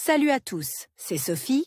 Salut à tous, c'est Sophie.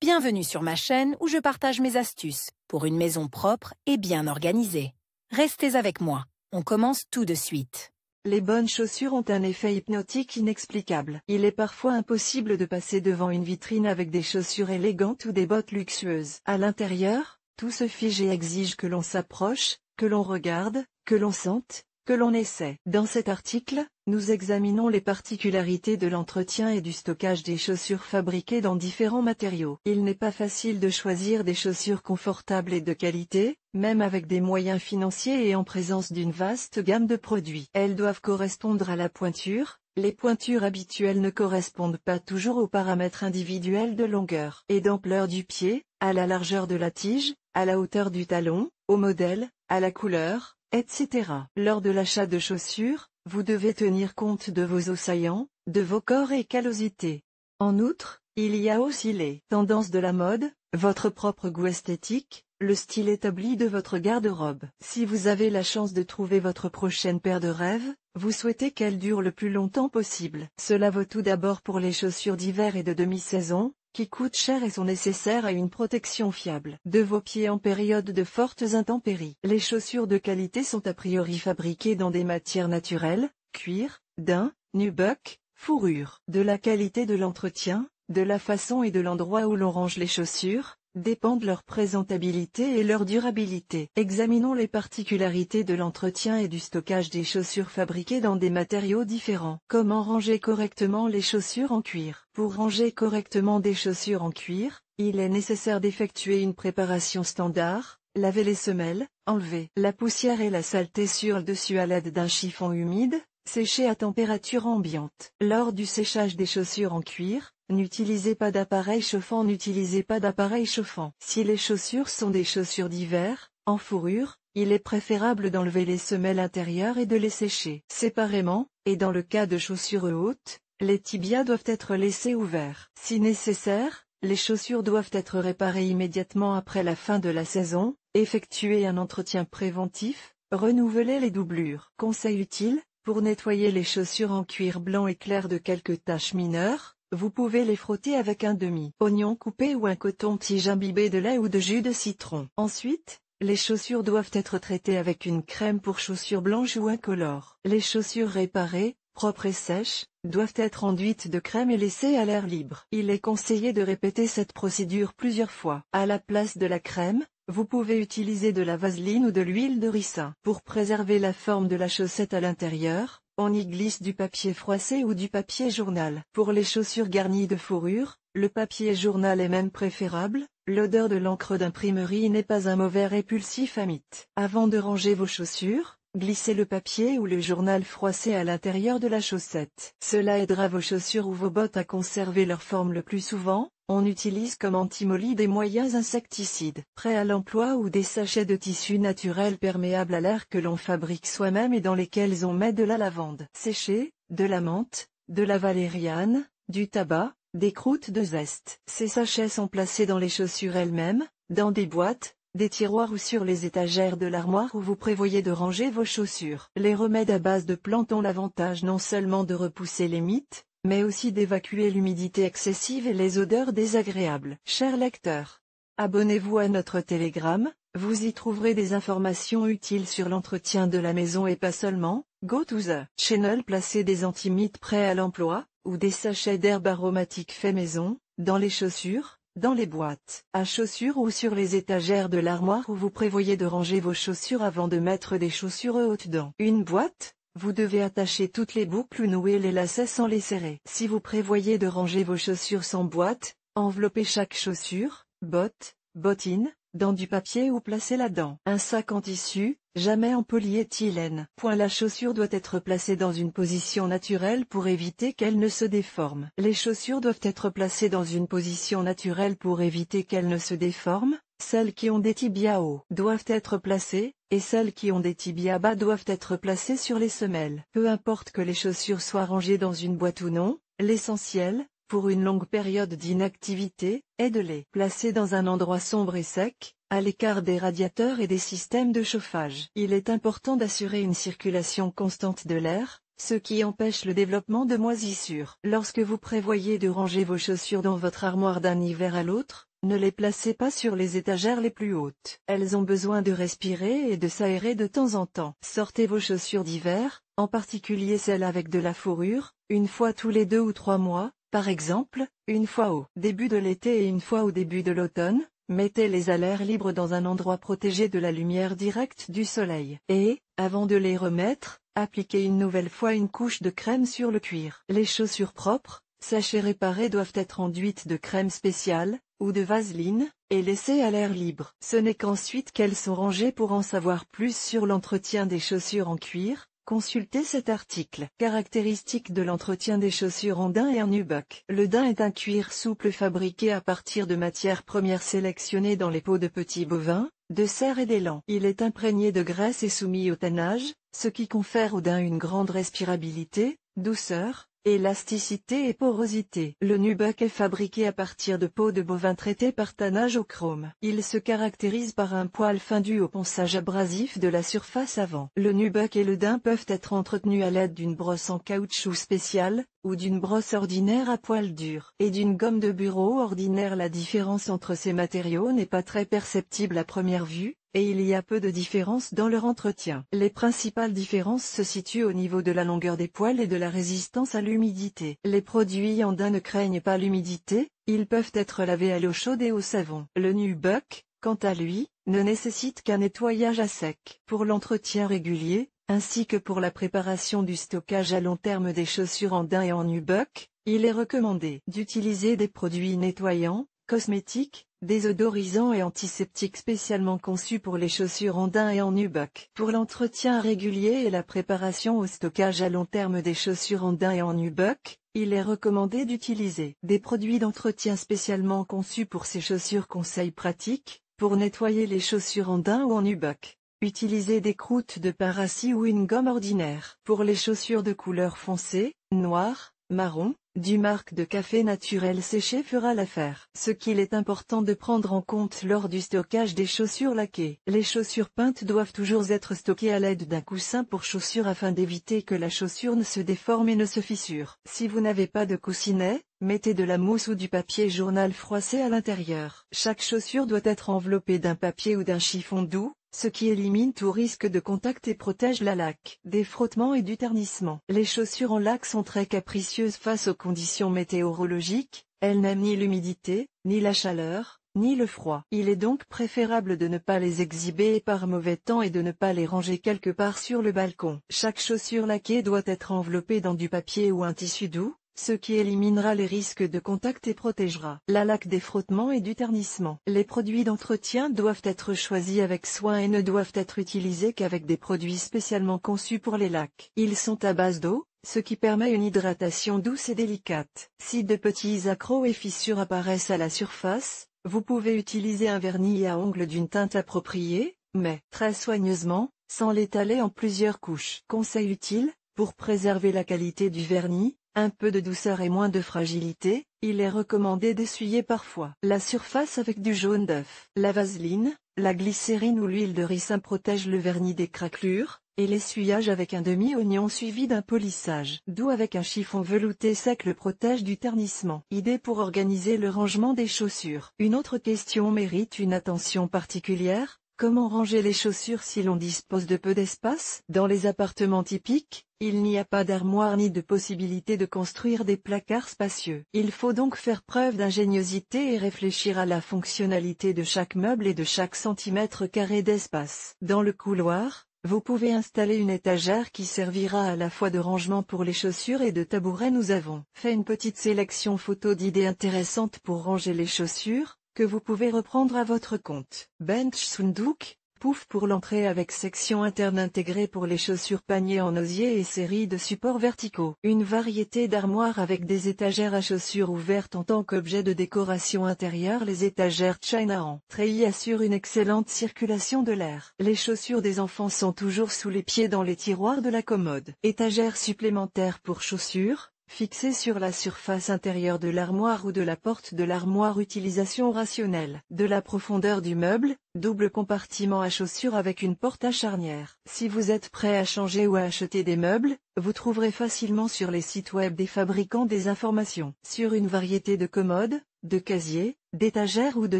Bienvenue sur ma chaîne où je partage mes astuces pour une maison propre et bien organisée. Restez avec moi, on commence tout de suite. Les bonnes chaussures ont un effet hypnotique inexplicable. Il est parfois impossible de passer devant une vitrine avec des chaussures élégantes ou des bottes luxueuses. À l'intérieur, tout se fige et exige que l'on s'approche, que l'on regarde, que l'on sente, que l'on essaie. Dans cet article, nous examinons les particularités de l'entretien et du stockage des chaussures fabriquées dans différents matériaux. Il n'est pas facile de choisir des chaussures confortables et de qualité, même avec des moyens financiers et en présence d'une vaste gamme de produits. Elles doivent correspondre à la pointure. Les pointures habituelles ne correspondent pas toujours aux paramètres individuels de longueur et d'ampleur du pied, à la largeur de la tige, à la hauteur du talon, au modèle, à la couleur, etc. Lors de l'achat de chaussures, vous devez tenir compte de vos os saillants, de vos corps et callosités. En outre, il y a aussi les tendances de la mode, votre propre goût esthétique, le style établi de votre garde-robe. Si vous avez la chance de trouver votre prochaine paire de rêves, vous souhaitez qu'elle dure le plus longtemps possible. Cela vaut tout d'abord pour les chaussures d'hiver et de demi-saison, qui coûtent cher et sont nécessaires à une protection fiable de vos pieds en période de fortes intempéries. Les chaussures de qualité sont a priori fabriquées dans des matières naturelles, cuir, daim, nubuck, fourrure. De la qualité de l'entretien, de la façon et de l'endroit où l'on range les chaussures, dépendent leur présentabilité et leur durabilité. Examinons les particularités de l'entretien et du stockage des chaussures fabriquées dans des matériaux différents. Comment ranger correctement les chaussures en cuir? Pour ranger correctement des chaussures en cuir, il est nécessaire d'effectuer une préparation standard. Laver les semelles, enlever la poussière et la saleté sur le dessus à l'aide d'un chiffon humide, sécher à température ambiante. Lors du séchage des chaussures en cuir, n'utilisez pas d'appareil chauffant. N'utilisez pas d'appareil chauffant. Si les chaussures sont des chaussures d'hiver, en fourrure, il est préférable d'enlever les semelles intérieures et de les sécher séparément, et dans le cas de chaussures hautes, les tibias doivent être laissés ouverts. Si nécessaire, les chaussures doivent être réparées immédiatement après la fin de la saison, effectuer un entretien préventif, renouveler les doublures. Conseil utile, pour nettoyer les chaussures en cuir blanc et clair de quelques taches mineures, vous pouvez les frotter avec un demi-oignon coupé ou un coton-tige imbibé de lait ou de jus de citron. Ensuite, les chaussures doivent être traitées avec une crème pour chaussures blanches ou incolores. Les chaussures réparées, propres et sèches, doivent être enduites de crème et laissées à l'air libre. Il est conseillé de répéter cette procédure plusieurs fois. À la place de la crème, vous pouvez utiliser de la vaseline ou de l'huile de ricin. Pour préserver la forme de la chaussette à l'intérieur, on y glisse du papier froissé ou du papier journal. Pour les chaussures garnies de fourrure, le papier journal est même préférable. L'odeur de l'encre d'imprimerie n'est pas un mauvais répulsif amite. Avant de ranger vos chaussures, glissez le papier ou le journal froissé à l'intérieur de la chaussette. Cela aidera vos chaussures ou vos bottes à conserver leur forme le plus souvent. On utilise comme antimoly des moyens insecticides prêts à l'emploi ou des sachets de tissu naturel perméable à l'air que l'on fabrique soi-même et dans lesquels on met de la lavande séchée, de la menthe, de la valériane, du tabac, des croûtes de zeste. Ces sachets sont placés dans les chaussures elles-mêmes, dans des boîtes, des tiroirs ou sur les étagères de l'armoire où vous prévoyez de ranger vos chaussures. Les remèdes à base de plantes ont l'avantage non seulement de repousser les mites, mais aussi d'évacuer l'humidité excessive et les odeurs désagréables. Chers lecteurs, abonnez-vous à notre Telegram, vous y trouverez des informations utiles sur l'entretien de la maison et pas seulement. Go to the channel. Placez des antimites prêts à l'emploi, ou des sachets d'herbes aromatiques faits maison, dans les chaussures, dans les boîtes à chaussures ou sur les étagères de l'armoire où vous prévoyez de ranger vos chaussures avant de mettre des chaussures hautes dans une boîte. Vous devez attacher toutes les boucles ou nouer les lacets sans les serrer. Si vous prévoyez de ranger vos chaussures sans boîte, enveloppez chaque chaussure, botte, bottine, dans du papier ou placez-la dans un sac en tissu, jamais en polyéthylène. La chaussure doit être placée dans une position naturelle pour éviter qu'elle ne se déforme. Les chaussures doivent être placées dans une position naturelle pour éviter qu'elles ne se déforment. Celles qui ont des tibias hauts doivent être placées, et celles qui ont des tibias bas doivent être placées sur les semelles. Peu importe que les chaussures soient rangées dans une boîte ou non, l'essentiel, pour une longue période d'inactivité, est de les placer dans un endroit sombre et sec, à l'écart des radiateurs et des systèmes de chauffage. Il est important d'assurer une circulation constante de l'air, ce qui empêche le développement de moisissures. Lorsque vous prévoyez de ranger vos chaussures dans votre armoire d'un hiver à l'autre, ne les placez pas sur les étagères les plus hautes. Elles ont besoin de respirer et de s'aérer de temps en temps. Sortez vos chaussures d'hiver, en particulier celles avec de la fourrure, une fois tous les 2 ou 3 mois, par exemple, une fois au début de l'été et une fois au début de l'automne. Mettez-les à l'air libre dans un endroit protégé de la lumière directe du soleil. Et, avant de les remettre, appliquez une nouvelle fois une couche de crème sur le cuir. Les chaussures propres, sèches et réparées doivent être enduites de crème spéciale, ou de vaseline, et laissées à l'air libre. Ce n'est qu'ensuite qu'elles sont rangées. Pour en savoir plus sur l'entretien des chaussures en cuir, consultez cet article. Caractéristiques de l'entretien des chaussures en daim et en nubuck. Le daim est un cuir souple fabriqué à partir de matières premières sélectionnées dans les peaux de petits bovins, de cerfs et d'élands. Il est imprégné de graisse et soumis au tannage, ce qui confère au daim une grande respirabilité, douceur, élasticité et porosité. Le nubuck est fabriqué à partir de peaux de bovins traitées par tannage au chrome. Il se caractérise par un poil fin dû au ponçage abrasif de la surface avant. Le nubuck et le daim peuvent être entretenus à l'aide d'une brosse en caoutchouc spéciale, ou d'une brosse ordinaire à poil dur, et d'une gomme de bureau ordinaire. La différence entre ces matériaux n'est pas très perceptible à première vue, et il y a peu de différence dans leur entretien. Les principales différences se situent au niveau de la longueur des poils et de la résistance à l'humidité. Les produits en daim ne craignent pas l'humidité, ils peuvent être lavés à l'eau chaude et au savon. Le nubuck, quant à lui, ne nécessite qu'un nettoyage à sec. Pour l'entretien régulier, ainsi que pour la préparation du stockage à long terme des chaussures en daim et en nubuck, il est recommandé d'utiliser des produits nettoyants, cosmétiques, désodorisants et antiseptiques spécialement conçus pour les chaussures en daim et en nubuck. Pour l'entretien régulier et la préparation au stockage à long terme des chaussures en daim et en nubuck, il est recommandé d'utiliser des produits d'entretien spécialement conçus pour ces chaussures. Conseils pratiques, pour nettoyer les chaussures en daim ou en nubuck. Utilisez des croûtes de pain rassis ou une gomme ordinaire. Pour les chaussures de couleur foncée, noire, marron, du marc de café naturel séché fera l'affaire. Ce qu'il est important de prendre en compte lors du stockage des chaussures laquées. Les chaussures peintes doivent toujours être stockées à l'aide d'un coussin pour chaussures afin d'éviter que la chaussure ne se déforme et ne se fissure. Si vous n'avez pas de coussinet, mettez de la mousse ou du papier journal froissé à l'intérieur. Chaque chaussure doit être enveloppée d'un papier ou d'un chiffon doux, ce qui élimine tout risque de contact et protège la laque des frottements et du ternissement. Les chaussures en laque sont très capricieuses face aux conditions météorologiques, elles n'aiment ni l'humidité, ni la chaleur, ni le froid. Il est donc préférable de ne pas les exhiber par mauvais temps et de ne pas les ranger quelque part sur le balcon. Chaque chaussure laquée doit être enveloppée dans du papier ou un tissu doux, ce qui éliminera les risques de contact et protégera la laque des frottements et du ternissement. Les produits d'entretien doivent être choisis avec soin et ne doivent être utilisés qu'avec des produits spécialement conçus pour les laques. Ils sont à base d'eau, ce qui permet une hydratation douce et délicate. Si de petits accros et fissures apparaissent à la surface, vous pouvez utiliser un vernis à ongles d'une teinte appropriée, mais très soigneusement, sans l'étaler en plusieurs couches. Conseil utile, pour préserver la qualité du vernis, un peu de douceur et moins de fragilité, il est recommandé d'essuyer parfois la surface avec du jaune d'œuf. La vaseline, la glycérine ou l'huile de ricin protègent le vernis des craquelures, et l'essuyage avec un demi-oignon suivi d'un polissage doux avec un chiffon velouté sec le protège du ternissement. Idée pour organiser le rangement des chaussures. Une autre question mérite une attention particulière. Comment ranger les chaussures si l'on dispose de peu d'espace? Dans les appartements typiques, il n'y a pas d'armoire ni de possibilité de construire des placards spacieux. Il faut donc faire preuve d'ingéniosité et réfléchir à la fonctionnalité de chaque meuble et de chaque centimètre carré d'espace. Dans le couloir, vous pouvez installer une étagère qui servira à la fois de rangement pour les chaussures et de tabouret. Nous avons fait une petite sélection photo d'idées intéressantes pour ranger les chaussures, que vous pouvez reprendre à votre compte. Bench Sunduk, pouf pour l'entrée avec section interne intégrée pour les chaussures, panier en osier et série de supports verticaux. Une variété d'armoires avec des étagères à chaussures ouvertes en tant qu'objet de décoration intérieure. Les étagères China en treillis assurent une excellente circulation de l'air. Les chaussures des enfants sont toujours sous les pieds dans les tiroirs de la commode. Étagères supplémentaires pour chaussures, Fixé sur la surface intérieure de l'armoire ou de la porte de l'armoire. Utilisation rationnelle. De la profondeur du meuble, double compartiment à chaussures avec une porte à charnière. Si vous êtes prêt à changer ou à acheter des meubles, vous trouverez facilement sur les sites web des fabricants des informations sur une variété de commodes, de casiers, d'étagères ou de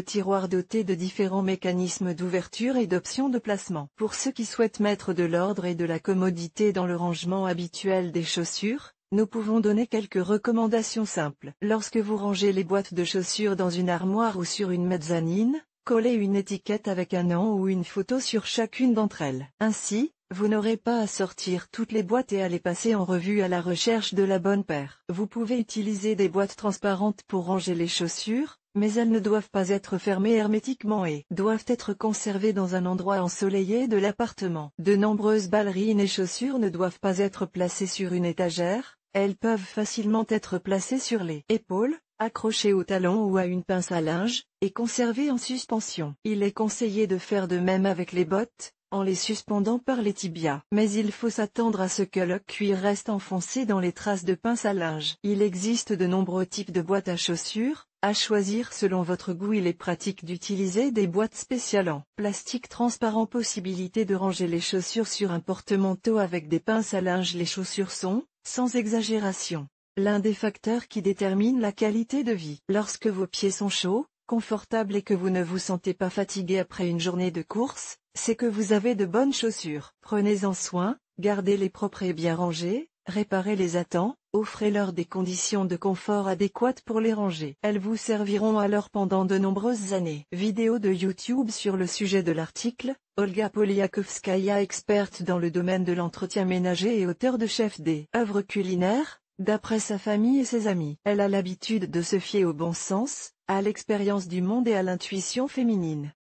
tiroirs dotés de différents mécanismes d'ouverture et d'options de placement. Pour ceux qui souhaitent mettre de l'ordre et de la commodité dans le rangement habituel des chaussures, nous pouvons donner quelques recommandations simples. Lorsque vous rangez les boîtes de chaussures dans une armoire ou sur une mezzanine, collez une étiquette avec un nom ou une photo sur chacune d'entre elles. Ainsi, vous n'aurez pas à sortir toutes les boîtes et à les passer en revue à la recherche de la bonne paire. Vous pouvez utiliser des boîtes transparentes pour ranger les chaussures, mais elles ne doivent pas être fermées hermétiquement et doivent être conservées dans un endroit ensoleillé de l'appartement. De nombreuses ballerines et chaussures ne doivent pas être placées sur une étagère, elles peuvent facilement être placées sur les épaules, accrochées au talon ou à une pince à linge, et conservées en suspension. Il est conseillé de faire de même avec les bottes, en les suspendant par les tibias. Mais il faut s'attendre à ce que le cuir reste enfoncé dans les traces de pince à linge. Il existe de nombreux types de boîtes à chaussures, à choisir selon votre goût. Il est pratique d'utiliser des boîtes spéciales en plastique transparent. Possibilité de ranger les chaussures sur un porte-manteau avec des pinces à linge. Les chaussures sont, sans exagération, l'un des facteurs qui détermine la qualité de vie. Lorsque vos pieds sont chauds, confortables et que vous ne vous sentez pas fatigué après une journée de course, c'est que vous avez de bonnes chaussures. Prenez-en soin, gardez-les propres et bien rangées, réparez-les à temps, offrez-leur des conditions de confort adéquates pour les ranger. Elles vous serviront alors pendant de nombreuses années. Vidéo de YouTube sur le sujet de l'article. Olga Poliakovskaya, experte dans le domaine de l'entretien ménager et auteure de Chef des œuvres culinaires, d'après sa famille et ses amis. Elle a l'habitude de se fier au bon sens, à l'expérience du monde et à l'intuition féminine.